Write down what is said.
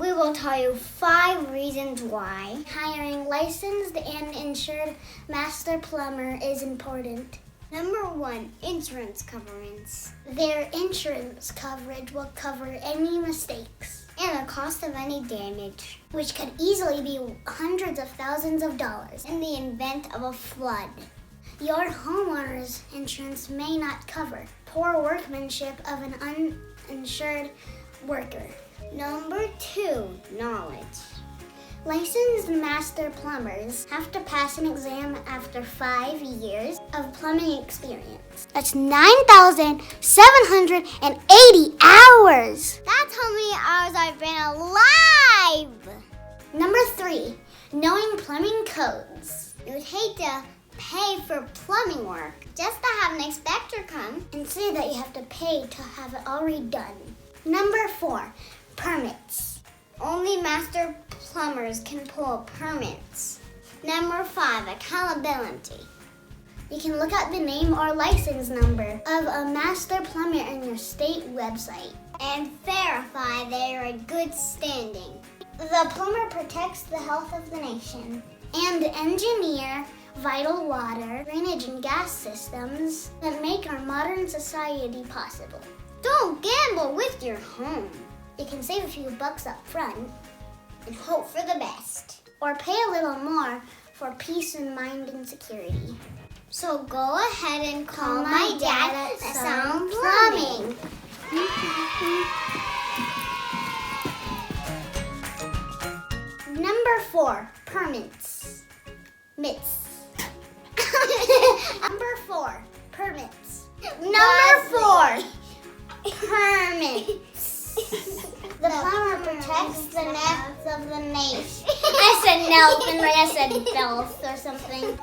We will tell you 5 reasons why hiring licensed and insured master plumber is important. Number 1, insurance coverage. Their insurance coverage will cover any mistakes and the cost of any damage, which could easily be hundreds of thousands of dollars in the event of a flood. Your homeowner's insurance may not cover poor workmanship of an uninsured worker. Number 2, knowledge. Licensed master plumbers have to pass an exam after 5 years of plumbing experience. That's 9,780 hours. That's how many hours I've been alive. Number 3, knowing plumbing codes. You'd hate to pay for plumbing work just to have an inspector come and say that you have to pay to have it already done. Number 4, permits. Only master plumbers can pull permits. Number 5, accountability. You can look up the name or license number of a master plumber on your state website and verify they are in good standing. The plumber protects the health of the nation and engineer vital water, drainage, and gas systems that make our modern society possible. Don't gamble with your home. You can save a few bucks up front and hope for the best, or pay a little more for peace of mind and security. So go ahead and call my dad at Sound Plumbing. Number 4, permits. Number 4, permits. Number 4, permits. The plumber protects the necks of the nation. I said nelk and Maria said bells or something.